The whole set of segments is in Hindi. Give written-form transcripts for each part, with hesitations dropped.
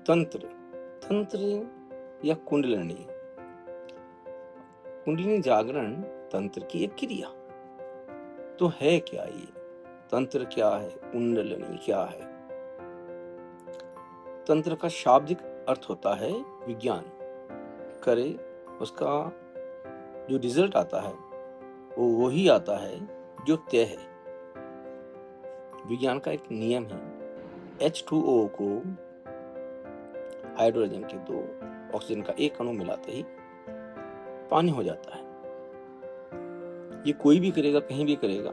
तंत्र तंत्र या कुंडलिनी कुंडलिनी जागरण तंत्र की एक क्रिया। तो है क्या ये? तंत्र क्या है? कुंडलिनी क्या है? तंत्र का शाब्दिक अर्थ होता है विज्ञान करे, उसका जो रिजल्ट आता है वो वही आता है जो तय है। विज्ञान का एक नियम है, H2O को हाइड्रोजन के 2 ऑक्सीजन का 1 अणु मिलाते ही पानी हो जाता है। ये कोई भी करेगा, कहीं भी करेगा,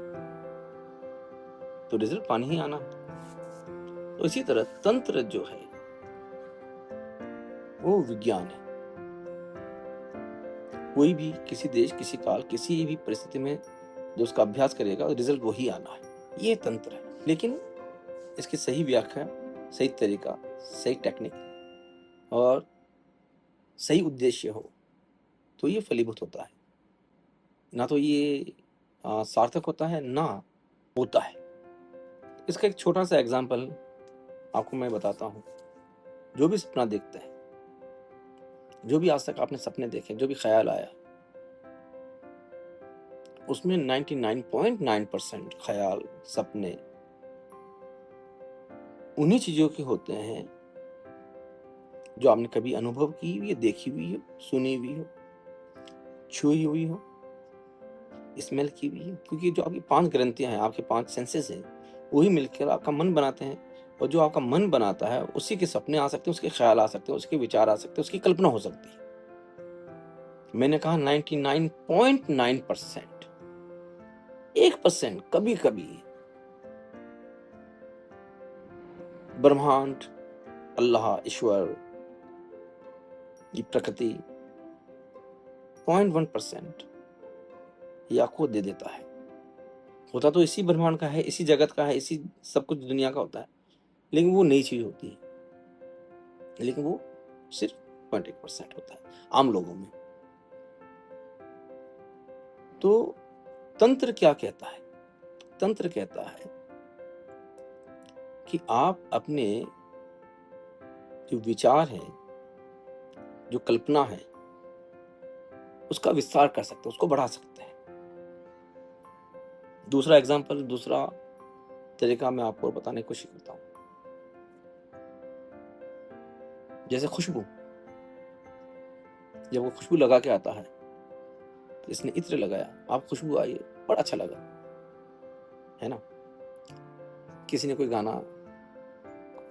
तो रिजल्ट पानी ही आना है। तो इसी तरह तंत्र जो है वो विज्ञान है। कोई भी किसी देश, किसी काल, किसी भी परिस्थिति में जो उसका अभ्यास करेगा रिजल्ट वही आना है, ये तंत्र है। लेकिन इसकी सही व्याख्या, सही तरीका, सही टेक्निक और सही उद्देश्य हो तो ये फलीभूत होता है। ना तो ये सार्थक होता है, ना होता है। इसका एक छोटा सा एग्जाम्पल आपको मैं बताता हूँ। जो भी सपना देखते हैं, जो भी आज तक आपने सपने देखे, जो भी ख्याल आया, उसमें 99.9% ख्याल, सपने उन्हीं चीजों के होते हैं जो आपने कभी अनुभव की हुई, देखी हुई हो, सुनी हुई हो, छुई हुई हो, स्मेल की हुई हो। क्योंकि जो आपकी 5 ग्रंथियां हैं, आपके 5 सेंसेस हैं, वही मिलकर आपका मन बनाते हैं। और जो आपका मन बनाता है उसी के सपने आ सकते हैं, उसके ख्याल आ सकते हैं, उसके विचार आ सकते हैं, उसकी कल्पना हो सकती है। मैंने कहा 99.9%, 1% कभी कभी ब्रह्मांड, अल्लाह, ईश्वर, ये प्रकृति 0.1% ये आपको दे देता है। होता तो इसी ब्रह्मांड का है, इसी जगत का है, इसी सब कुछ दुनिया का होता है, लेकिन वो नई चीज होती है। लेकिन वो सिर्फ 0.1% होता है आम लोगों में। तो तंत्र क्या कहता है? तंत्र कहता है कि आप अपने जो विचार हैं, जो कल्पना है, उसका विस्तार कर सकते हैं, उसको बढ़ा सकते हैं। दूसरा एग्जाम्पल, दूसरा तरीका मैं आपको बताने की कोशिश करता हूं। जैसे खुशबू, जब वो खुशबू लगा के आता है, तो इसने इत्र लगाया, आप खुशबू आई, बड़ा अच्छा लगा, है ना। किसी ने कोई गाना,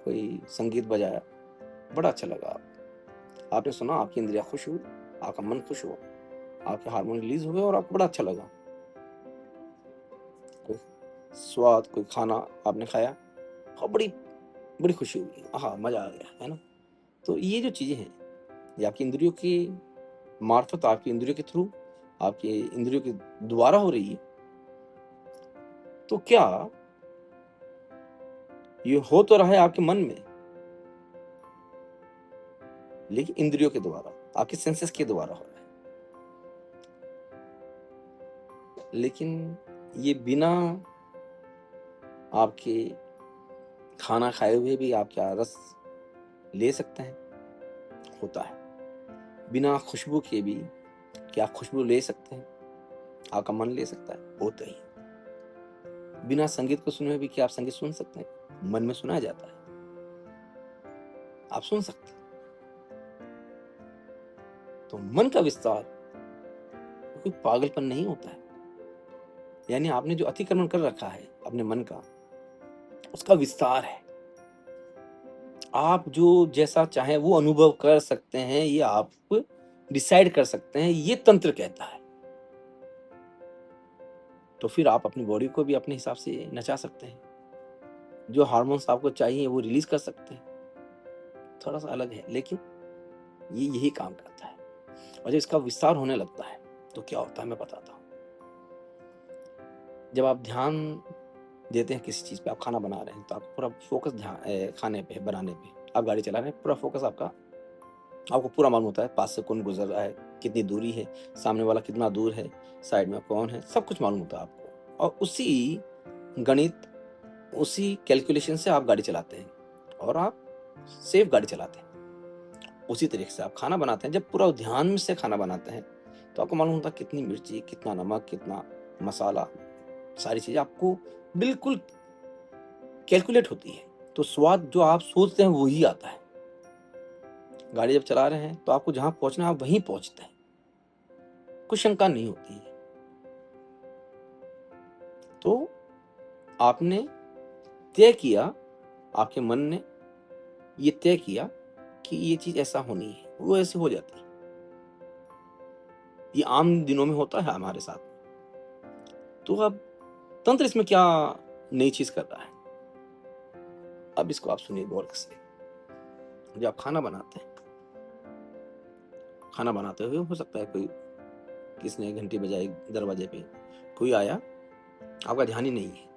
कोई संगीत बजाया, बड़ा अच्छा लगा, आपने सुना, आपकी इंद्रिया खुश हुई, आपका मन खुश हुआ, आपके हार्मोन रिलीज हुए और आपको बड़ा अच्छा लगा। कोई स्वाद, कोई खाना आपने खाया और बड़ी बड़ी खुशी हुई, आहा मजा आ गया, है ना। तो ये जो चीजें हैं, ये आपकी इंद्रियों की मार्फत, आपकी इंद्रियों के थ्रू, आपकी इंद्रियों के द्वारा हो रही है। तो क्या ये हो तो रहा है आपके मन में, लेकिन इंद्रियों के द्वारा, आपके सेंसेस के द्वारा हो रहा है। लेकिन ये बिना आपके खाना खाए हुए भी आप क्या रस ले सकते हैं? होता है। बिना खुशबू के भी क्या खुशबू ले सकते हैं? आपका मन ले सकता है, होता ही। बिना संगीत को सुने भी क्या आप संगीत सुन सकते हैं? मन में सुना जाता है, आप सुन सकते हैं। तो मन का विस्तार कोई पागलपन नहीं होता है। यानी आपने जो अतिक्रमण कर रखा है अपने मन का, उसका विस्तार है। आप जो जैसा चाहे वो अनुभव कर सकते हैं, ये आप डिसाइड कर सकते हैं, ये तंत्र कहता है। तो फिर आप अपनी बॉडी को भी अपने हिसाब से नचा सकते हैं, जो हार्मोन्स आपको चाहिए वो रिलीज कर सकते हैं। थोड़ा सा अलग है, लेकिन ये यही काम करता है। और जब इसका विस्तार होने लगता है तो क्या होता है मैं बताता हूँ। जब आप ध्यान देते हैं किसी चीज पे, आप खाना बना रहे हैं तो आप पूरा फोकस ध्यान खाने पे, बनाने पे, आप गाड़ी चला रहे हैं, पूरा फोकस आपको पूरा मालूम होता है, पास से कौन गुजर रहा है, कितनी दूरी है, सामने वाला कितना दूर है, साइड में कौन है, सब कुछ मालूम होता है आपको। और उसी गणित, उसी कैलकुलेशन से आप गाड़ी चलाते हैं और आप सेफ गाड़ी चलाते हैं। उसी तरीके से आप खाना बनाते हैं, जब पूरा ध्यान से खाना बनाते हैं तो आपको मालूम होता है कितनी मिर्ची, कितना नमक, कितना मसाला, सारी चीजें आपको बिल्कुल कैलकुलेट होती है। तो स्वाद जो आप सोचते हैं वही आता है। गाड़ी जब चला रहे हैं तो आपको जहां पहुंचना है आप वहीं पहुंचते हैं, कुछ शंका नहीं होती है। तो आपने तय किया, आपके मन ने ये तय किया कि ये चीज ऐसा होनी है, वो ऐसे हो जाती है। ये आम दिनों में होता है हमारे साथ। तो अब तंत्र इसमें क्या नई चीज कर रहा है, अब इसको आप सुनिए गौर से। जब आप खाना बनाते हैं, खाना बनाते हुए हो सकता है कोई, किसी ने घंटी बजाई दरवाजे पे, कोई आया, आपका ध्यान ही नहीं है।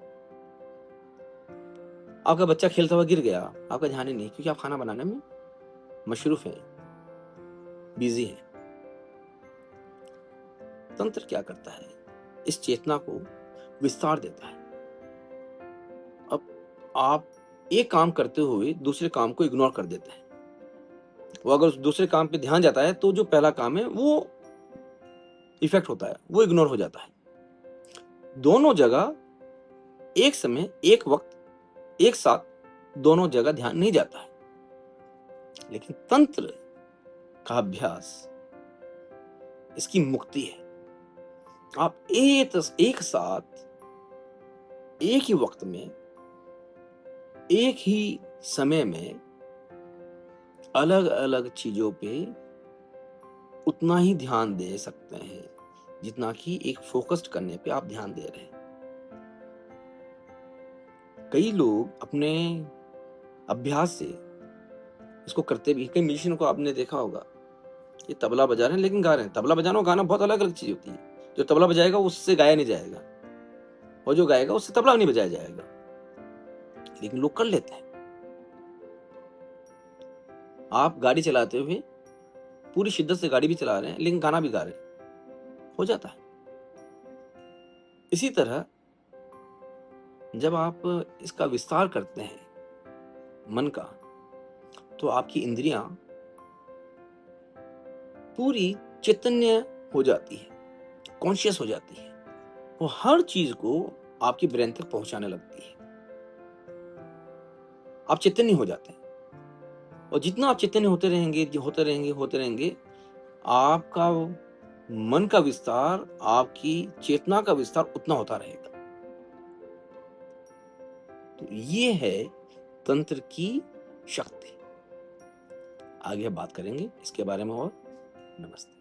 आपका बच्चा खेलता हुआ गिर गया, आपका ध्यान ही नहीं, क्योंकि आप खाना बनाने में मशरूफ हैं, बिजी हैं। तंत्र क्या करता है, इस चेतना को विस्तार देता है। अब आप एक काम करते हुए दूसरे काम को इग्नोर कर देते हैं। वो अगर उस दूसरे काम पे ध्यान जाता है तो जो पहला काम है वो इफेक्ट होता है, वो इग्नोर हो जाता है। दोनों जगह एक समय, एक वक्त, एक साथ दोनों जगह ध्यान नहीं जाता है। लेकिन तंत्र का अभ्यास इसकी मुक्ति है। आप एक साथ, एक ही वक्त में, एक ही समय में अलग अलग चीजों पे उतना ही ध्यान दे सकते हैं जितना कि एक फोकस्ड करने पे आप ध्यान दे रहे हैं। कई लोग अपने अभ्यास से इसको करते भी, कई म्यूजिशियन को आपने देखा होगा, ये तबला बजा रहे हैं लेकिन गा रहे हैं। तबला बजाना और गाना बहुत अलग अलग चीज होती है। जो तबला बजाएगा उससे गाया नहीं जाएगा, और जो गाएगा उससे तबला नहीं बजाया जाएगा, लेकिन लोग कर लेते हैं। आप गाड़ी चलाते हुए पूरी शिद्दत से गाड़ी भी चला रहे हैं लेकिन गाना भी गा रहे हैं, हो जाता है। इसी तरह जब आप इसका विस्तार करते हैं मन का, तो आपकी इंद्रियां पूरी चैतन्य हो जाती है, कॉन्शियस हो जाती है। वो हर चीज को आपकी ब्रेन तक पहुंचाने लगती है। आप चैतन्य हो जाते हैं, और जितना आप चैतन्य होते रहेंगे, होते रहेंगे, आपका मन का विस्तार, आपकी चेतना का विस्तार उतना होता रहेगा। तो ये है तंत्र की शक्ति। आगे बात करेंगे इसके बारे में और। नमस्ते।